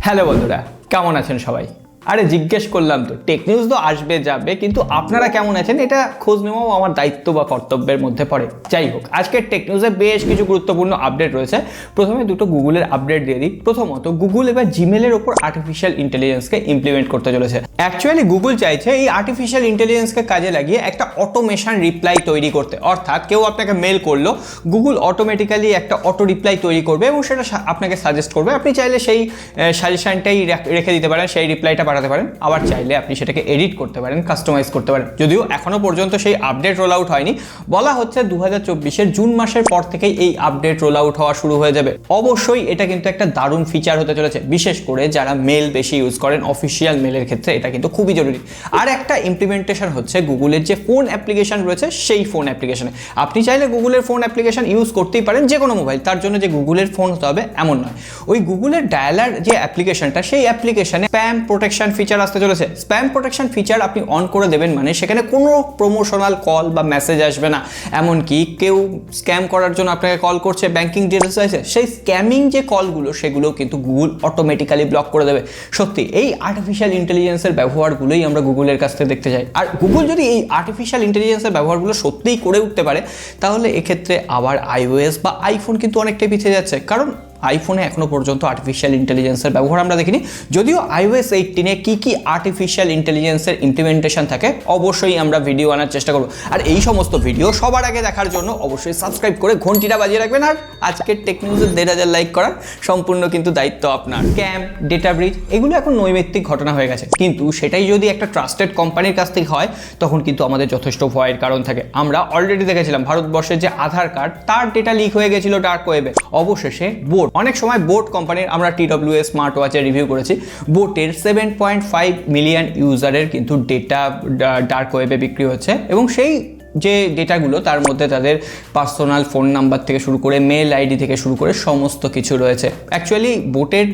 Hello বন্ধুরা, কেমন আছেন সবাই? আরে জিজ্ঞেস করলাম তো, টেক নিউজ তো আসবে যাবে, কিন্তু আপনারা কেমন আছেন এটা খোঁজ নেওয়াও আমার দায়িত্ব বা কর্তব্যের মধ্যে পড়ে। যাই হোক, আজকের টেক নিউজে বেশ কিছু গুরুত্বপূর্ণ আপডেট রয়েছে। প্রথমে দুটো গুগলের আপডেট দিয়ে দিই। প্রথমত, গুগল এবার জিমেলের ওপর আর্টিফিশিয়াল ইন্টেলিজেন্সকে ইমপ্লিমেন্ট করতে চলেছে। অ্যাকচুয়ালি গুগল চাইছে এই আর্টিফিশিয়াল ইন্টেলিজেন্সকে কাজে লাগিয়ে একটা অটোমেশন রিপ্লাই তৈরি করতে। অর্থাৎ কেউ আপনাকে মেল করলো, গুগল অটোমেটিক্যালি একটা অটো রিপ্লাই তৈরি করবে এবং সেটা আপনাকে সাজেস্ট করবে। আপনি চাইলে সেই সাজেশনটাই রেখে দিতে পারেন, সেই রিপ্লাইটা পাঠাতে পারেন। আবার চাইলে আপনি সেটাকে এডিট করতে পারেন, কাস্টমাইজ করতে পারেন। যদিও এখনো পর্যন্ত সেই আপডেট রোল আউট হয়নি, বলা হচ্ছে 2024-এর জুন মাসের পর থেকেই এই আপডেট রোল আউট হওয়া শুরু হয়ে যাবে। অবশ্যই এটা কিন্তু একটা দারুণ ফিচার হতে চলেছে, বিশেষ করে যারা মেল বেশি ইউজ করেন, অফিসিয়াল মেলের ক্ষেত্রে এটা কিন্তু খুবই জরুরি। আর একটা ইমপ্লিমেন্টেশন হচ্ছে গুগলের যে ফোন অ্যাপ্লিকেশন রয়েছে সেই ফোন অ্যাপ্লিকেশনে। আপনি চাইলে গুগলের ফোন অ্যাপ্লিকেশন ইউজ করতেই পারেন, যে কোনো মোবাইল, তার জন্য যে গুগলের ফোন হতে হবে এমন নয়। ওই গুগলের ডায়ালার যে অ্যাপ্লিকেশনটা, সেই অ্যাপ্লিকেশনে স্প্যাম প্রোটেকশন ফিচার আসতে চলেছে। স্প্যাম প্রোটেকশন ফিচার আপনি অন করে দেবেন মানে সেখানে কোনো প্রমোশনাল কল বা মেসেজ আসবে না। এমনকি কেউ স্ক্যাম করার জন্য আপনাকে কল করছে, ব্যাংকিং ডিটেলস আছে, সেই স্ক্যামিং যে কলগুলো সেগুলো কিন্তু গুগল অটোমেটিক্যালি ব্লক করে দেবে। সত্যি এই আর্টিফিশিয়াল ইন্টেলিজেন্সের ব্যবহারগুলোই আমরা গুগলের কাছ থেকে দেখতে চাই। আর গুগল যদি এই আর্টিফিশিয়াল ইন্টেলিজেন্সের ব্যবহারগুলো সত্যিই করে উঠতে পারে, তাহলে এক্ষেত্রে আবার iOS বা আইফোন কিন্তু অনেকটাই পিছিয়ে যাচ্ছে। কারণ আইফোনে এখনো পর্যন্ত আর্টিফিশিয়াল ইন্টেলিজেন্সের ব্যবহার আমরা দেখিনি। যদিও iOS 18-এ কি আর্টিফিশিয়াল ইন্টেলিজেন্সের ইমপ্লিমেন্টেশন থাকে, অবশ্যই আমরা ভিডিও আনার চেষ্টা করব। আর এই সমস্ত ভিডিও সবার আগে দেখার জন্য অবশ্যই সাবস্ক্রাইব করে ঘন্টিটা বাজিয়ে রাখবেন। আর আজকের টেক নিউজের 1,500 লাইক করার সম্পূর্ণ কিন্তু দায়িত্ব আপনার। স্ক্যাম, ডেটা ব্রিচ, এগুলো এখন নৈমিত্তিক ঘটনা হয়ে গেছে, কিন্তু সেটাই যদি একটা ট্রাস্টেড কোম্পানির কাছ থেকে হয় তখন কিন্তু আমাদের যথেষ্ট ভয়ের কারণ থাকে। আমরা অলরেডি দেখেছিলাম ভারতবর্ষের যে আধার কার্ড, তার ডেটা লিক হয়ে গেছিল ডার্ক ওয়েবে। অবশেষে বোট, অনেক সময় বোট কোম্পানির আমরা TWS স্মার্ট ওয়াচের রিভিউ করেছি, বোটের 7.5 মিলিয়ন ইউজারের কিন্তু ডেটা ডার্ক ওয়েবে বিক্রি হচ্ছে। এবং সেই যে ডেটাগুলো, তার মধ্যে তাদের পার্সোনাল ফোন নাম্বার থেকে শুরু করে মেল আইডি থেকে শুরু করে সমস্ত কিছু রয়েছে। অ্যাকচুয়ালি বোটের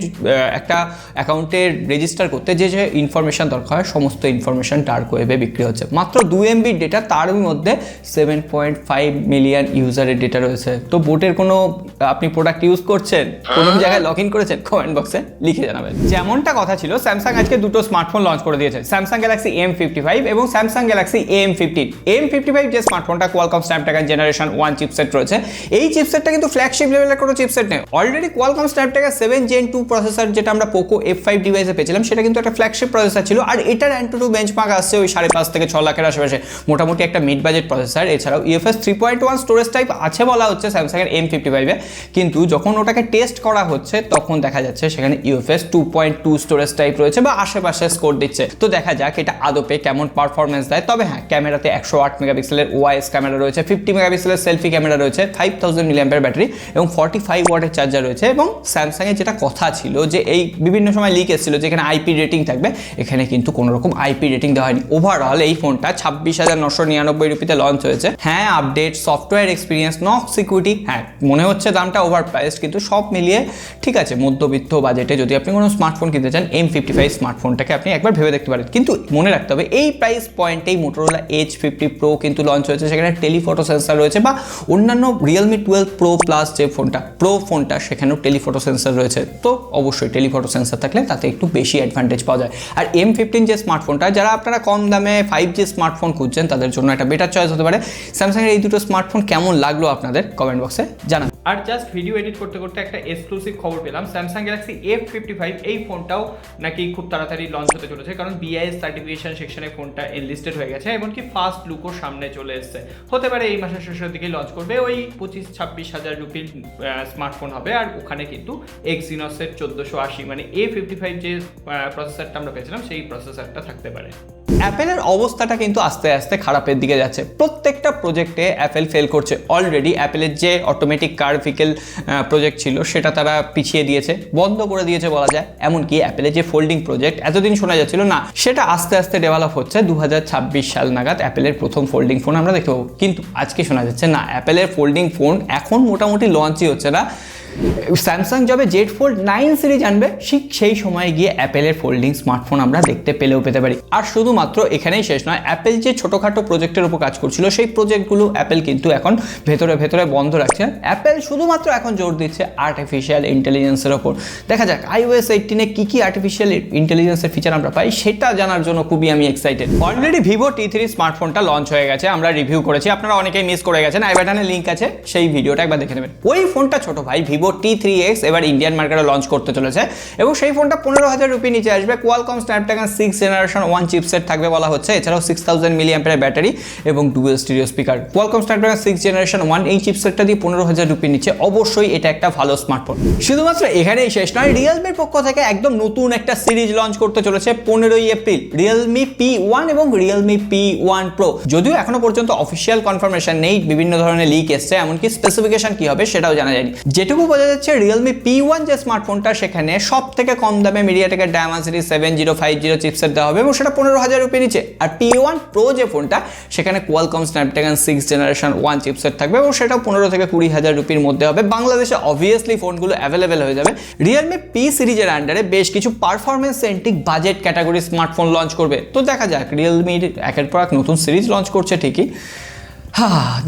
একটা অ্যাকাউন্টের রেজিস্টার করতে যে যে ইনফরমেশান দরকার হয়, সমস্ত ইনফরমেশান ডার্ক ওয়েবে বিক্রি হচ্ছে। মাত্র 2 MB ডেটা, তার মধ্যে 7.5 মিলিয়ন ইউজারের ডেটা রয়েছে। তো বোটের কোনো আপনি প্রোডাক্ট ইউজ করছেন, কোনো জায়গায় লগ ইন করেছেন, কমেন্ট বক্সে লিখে জানাবেন। যেমনটা কথা ছিল, স্যামসাং আজকে দুটো স্মার্টফোন লঞ্চ করে দিয়েছে, স্যামসাং গ্যালাক্সি M55 এবং স্যামসাং গ্যালাক্সি M15। M55 যে স্মার্টফোনটা কোয়ালকম স্ন্যাপড্রাগন জেনারেশন 1 চিপসেট রয়েছে, এই চিপসেটটা কিন্তু ফ্ল্যাগশিপ লেভেলের কোনো চিপসেট নেই। Already Qualcomm Snapdragon 7 Gen 2 processor, যেটা আমরা পোকো F5 ডিভাইসে পেয়েছিলাম, সেটা কিন্তু একটা ফ্ল্যাগশিপ প্রসেসর ছিল। আর এটার AnTuTu বেঞ্চমার্ক আসছে ওই 5.5 থেকে 6 লাখের আশেপাশে, মোটামুটি একটা মিড বাজেট প্রসেসর। এছাড়াও UFS 3.1 স্টোরেজ টাইপ আছে বলা হচ্ছে স্যামসাংয়ের M55-এ, কিন্তু যখন ওটাকে টেস্ট করা হচ্ছে তখন দেখা যাচ্ছে সেখানে UFS 2.2 স্টোরেজ টাইপ রয়েছে বা আশেপাশে স্কোর দিচ্ছে। তো দেখা যাক এটা আদপে কেমন পারফরমেন্স দেয়। তবে হ্যাঁ, ক্যামেরাতে 108 মেগাপিক্সেলের OIS ক্যামেরা রয়েছে, 50 মেগাপিক্সেলের সেলফি ক্যামেরা রয়েছে, 5000 mAh ব্যাটারি এবং 45 ওয়াটের চার্জার রয়েছে। এবং স্যামসাংয়ের যেটা কথা ছিল যে এই বিভিন্ন সময় লিক এসেছিল যে এখানে IP রেটিং থাকবে, এখানে কিন্তু কোনো রকম IP রেটিং দেওয়া হয়নি। ওভারঅল এই ফোনটা 26,999 রুপিতে লঞ্চ হয়েছে। হ্যাঁ, update, software experience, knock security, হ্যাঁ মনে হচ্ছে দামটা ওভার প্রাইসড, কিন্তু সব মিলিয়ে ঠিক আছে। মধ্যবিত্ত বাজেটে যদি আপনি কোনো স্মার্টফোন কিনতে চান, M55 স্মার্টফোনটাকে আপনি একবার ভেবে দেখতে পারেন। কিন্তু মনে রাখতে হবে এই প্রাইস পয়েন্টেই মোটোরোলা H50 Pro কিন্তু লঞ্চ হয়েছে, সেখানে টেলিফটো সেন্সর রয়েছে। বা অন্যান্য Realme 12 Pro Plus যে ফোনটা, প্রো ফোনটা, সেখানেও টেলিফটো সেন্সর রয়েছে। তো অবশ্যই টেলিফটো সেন্সর থাকলে তাতে একটু বেশি অ্যাডভান্টেজ পাওয়া যায়। আর M15 যে স্মার্টফোনটা, যারা আপনারা কম দামে 5G স্মার্টফোন খুঁজছেন, তাদের জন্য একটা বেটার চয়েস হতে পারে। স্যামসাংয়ের এই দুটো স্মার্টফোন কেমন লাগলো আপনাদের কমেন্ট বক্সে জানান। আর জাস্ট ভিডিও এডিট করতে করতে একটা এক্সক্লুসিভ খবর পেলাম, স্যামসাং গ্যালাক্সি F55 এই ফোনটাও নাকি খুব তাড়াতাড়ি লঞ্চ হতে চলেছে। কারণ BIS সার্টিফিকেশন সেকশনে ফোনটা এনলিস্টেড হয়ে গেছে, এমনকি ফার্স্ট লুকও সামনে চলে এসছে। হতে পারে এই মাসের শেষের দিকে লঞ্চ করবে। ওই 25-26 হাজার রুপির স্মার্টফোন হবে। আর ওখানে কিন্তু Exynosের 1480 মানে A55 যে প্রসেসরটা আমরা পেয়েছিলাম, সেই প্রসেসরটা থাকতে পারে। অ্যাপেলের অবস্থাটা কিন্তু আস্তে আস্তে খারাপের দিকে যাচ্ছে। প্রত্যেকটা প্রজেক্টে অ্যাপেল ফেল করছে। অলরেডি অ্যাপেলের যে অটোমেটিক কার ভেহিকেল প্রজেক্ট ছিল, সেটা তারা পিছিয়ে দিয়েছে, বন্ধ করে দিয়েছে বলা যায়। এমনকি অ্যাপেলের যে ফোল্ডিং প্রজেক্ট এতদিন শোনা যাচ্ছিল না, সেটা আস্তে আস্তে ডেভেলপ হচ্ছে। 2026 সাল নাগাদ অ্যাপেলের প্রথম ফোল্ডিং ফোন আমরা দেখতে পাবো। কিন্তু আজকে শোনা যাচ্ছে না, অ্যাপেলের ফোল্ডিং ফোন এখন মোটামুটি লঞ্চই হচ্ছে না। স্যামসাং যবে জেড ফোল্ড 9 সিরিজ আনবে ঠিক সেই সময় গিয়ে অ্যাপেলের ফোল্ডিং স্মার্টফোন আমরা দেখতে পেতে পারি। আর শুধুমাত্র এখানেই শেষ নয়, অ্যাপেল যে ছোটোখাটো প্রজেক্টের উপর কাজ করছিল সেই প্রজেক্টগুলো অ্যাপেল কিন্তু এখন ভেতরে বন্ধ রাখছে। অ্যাপেল শুধুমাত্র এখন জোর দিচ্ছে আর্টিফিশিয়াল ইন্টেলিজেন্সের ওপর। দেখা যাক iOS 18-এ কী আর্টিফিশিয়াল ইন্টেলিজেন্সের ফিচার আমরা পাই, সেটা জানার জন্য খুবই আমি এক্সাইটেড। অলরেডি ভিভো T3 স্মার্টফোনটা লঞ্চ হয়ে গেছে, আমরা রিভিউ করেছি, আপনারা অনেকেই মিস করে গেছেন, আই বাটনে লিঙ্ক আছে, সেই ভিডিওটা একবার দেখে নেবেন। ওই ফোনটা ছোট ভাই ভিভো T3X এবার ইন্ডিয়ান মার্কেটে লঞ্চ করতে চলেছে এবং সেই ফোনটা 15,000 রুপি নিচে আসবে। কোয়ালকম স্ন্যাপড্রাগন 6 জেনারেশন 1 চিপসেট থাকবে বলা হচ্ছে, এছাড়াও 6000 মিলিঅ্যাম্পিয়ার ব্যাটারি এবং dual stereo speaker. Qualcomm Snapdragon 6 generation 1 এই চিপসেটটা দিয়ে 15,000 রুপি নিচে, অবশ্যই এটা একটা ভালো স্মার্টফোন। শুধুমাত্র এখানেই শেষ নয়, রিয়েলমির পক্ষ থেকে একদম নতুন একটা সিরিজ লঞ্চ করতে চলেছে 15ই এপ্রিল, রিয়েলমি P1 এবং রিয়েলমি P1 Pro। যদিও এখনো পর্যন্ত অফিসিয়াল কনফার্মেশন নেই, বিভিন্ন ধরনের লিক এসছে, এমনকি স্পেসিফিকেশন কি হবে সেটাও জানা যায়নি। যেটুকু বোঝা যাচ্ছে রিয়েলমি P1 যে স্মার্টফোনটা সেখানে সব থেকে কম দামে মিডিয়াটেকের ডায়মন্ডসিটি 7050 চিপসেট দেওয়া হবে এবং সেটা 15,000 রুপি নিচে। আর P1 Pro যে ফোনটা সেখানে কোয়ালকম স্ন্যাপড্রাগন 6 জেনারেশন 1 চিপসেট থাকবে এবং সেটাও 15 থেকে 20,000 রুপির মধ্যে হবে। বাংলাদেশে অবভিয়াসলি ফোনগুলো অ্যাভেলেবেল হয়ে যাবে। রিয়েলমি P সিরিজের আন্ডারে বেশ কিছু performance centric budget category smartphone launch করবে। তো দেখা যাক, রিয়েলমির একের পর এক নতুন সিরিজ লঞ্চ করছে ঠিকই,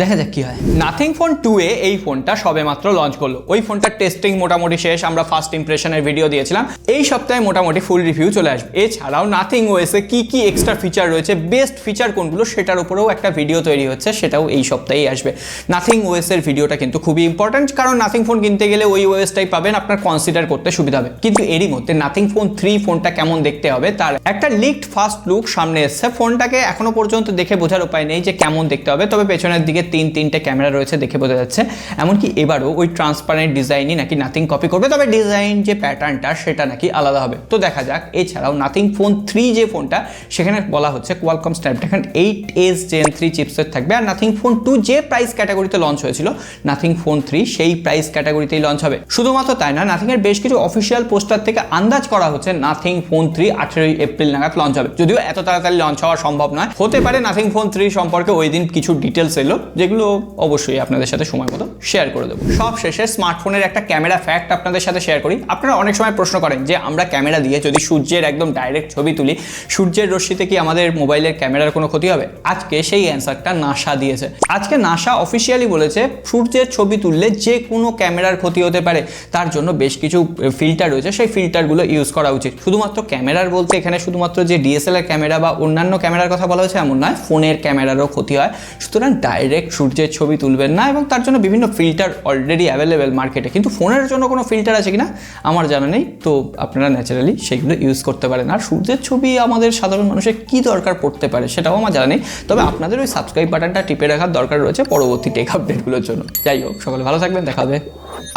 দেখা যাক কি হয়। নাথিং ফোন 2A এই ফোনটা সবে মাত্র লঞ্চ করলো। ওই ফোনটার টেস্টিং মোটামুটি শেষ, আমরা ফার্স্ট ইমপ্রেশনের ভিডিও দিয়েছিলাম। এই সপ্তাহে মোটামুটি ফুল রিভিউ চলে আসবে। এছাড়াও নাথিং ওএসে কি এক্সট্রা ফিচার রয়েছে, বেস্ট ফিচার কোনগুলো, সেটার উপরেও একটা ভিডিও তৈরি হচ্ছে, সেটাও এই সপ্তাহেই আসবে। নাথিং ওএসের ভিডিওটা কিন্তু খুবই ইম্পর্টেন্ট, কারণ নাথিং ফোন কিনতে গেলে ওই ওএসটাই পাবেন, আপনার কনসিডার করতে সুবিধা হবে। কিন্তু এরই মধ্যে নাথিং ফোন 3 ফোনটা কেমন দেখতে হবে তার একটা লিকড ফার্স্ট লুক সামনে এসছে। ফোনটাকে এখনো পর্যন্ত দেখে বোঝার উপায় নেই যে কেমন দেখতে হবে, তবে পেছনের দিকে তিনটে ক্যামেরা রয়েছে দেখে বোঝা যাচ্ছে। এমনকি এবারও ওই ট্রান্সপারেন্ট ডিজাইনই নাকি নাথিং কপি করবে, তবে ডিজাইন যে প্যাটার্নটা সেটা নাকি আলাদা হবে। তো দেখা যাক। এছাড়াও নাথিং ফোন 3 যে ফোনটা সেখানে বলা হচ্ছে Qualcomm Snapdragon 8S Gen 3 chipset থাকবে। আর নাথিং ফোন 2 যে প্রাইস ক্যাটাগরিতে লঞ্চ হয়েছিল, নাথিং ফোন 3 সেই প্রাইস ক্যাটাগরিতেই লঞ্চ হবে। শুধুমাত্র তাই না, নাথিং এর বেশ কিছু অফিসিয়াল পোস্টার থেকে আন্দাজ করা হচ্ছে নাথিং ফোন 3 18ই এপ্রিল নাগাদ লঞ্চ হবে। যদিও এত তাড়াতাড়ি লঞ্চ হওয়া সম্ভব নয়, হতে পারে নাথিং ফোন 3 সম্পর্কে ওই দিন কিছু ডিটেলস এলো, যেগুলো অবশ্যই আপনাদের সাথে সময় মতো শেয়ার করে দেবো। সব শেষে স্মার্টফোনের একটা ক্যামেরা ফ্যাক্ট আপনাদের সাথে শেয়ার করি। আপনারা অনেক সময় প্রশ্ন করেন যে আমরা ক্যামেরা দিয়ে যদি সূর্যের একদম ডাইরেক্ট ছবি তুলি, সূর্যের রশ্মিতে কি আমাদের মোবাইলের ক্যামেরার কোনো ক্ষতি হবে? আজকে সেই অ্যান্সারটা নাসা দিয়েছে। আজকে নাসা অফিসিয়ালি বলেছে সূর্যের ছবি তুললে যে কোনো ক্যামেরার ক্ষতি হতে পারে, তার জন্য বেশ কিছু ফিল্টার রয়েছে, সেই ফিল্টারগুলো ইউজ করা উচিত। শুধুমাত্র ক্যামেরার বলতে এখানে শুধুমাত্র যে DSLR ক্যামেরা বা অন্যান্য ক্যামেরার কথা বলা হয়েছে এমন নয়, ফোনের ক্যামেরারও ক্ষতি হয়। সুতরাং ডাইরেক্ট সূর্যের ছবি তুলবেন না, এবং তার জন্য বিভিন্ন ফিল্টার অলরেডি অ্যাভেলেবেল মার্কেটে। কিন্তু ফোনের জন্য কোনো ফিল্টার আছে কিনা আমার জানা নেই, তো আপনারা ন্যাচারালি সেগুলো ইউজ করতে পারেন। আর সূর্যের ছবি আমাদের সাধারণ মানুষের কি দরকার পড়তে পারে সেটাও আমার জানা নেই, তবে আপনাদের ওই সাবস্ক্রাইব বাটনটা টিপে রাখার দরকার রয়েছে পরবর্তী টেক আপডেটগুলোর জন্য। যাই হোক, সকলে ভালো থাকবেন, দেখা হবে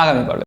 আগামী পর্বে।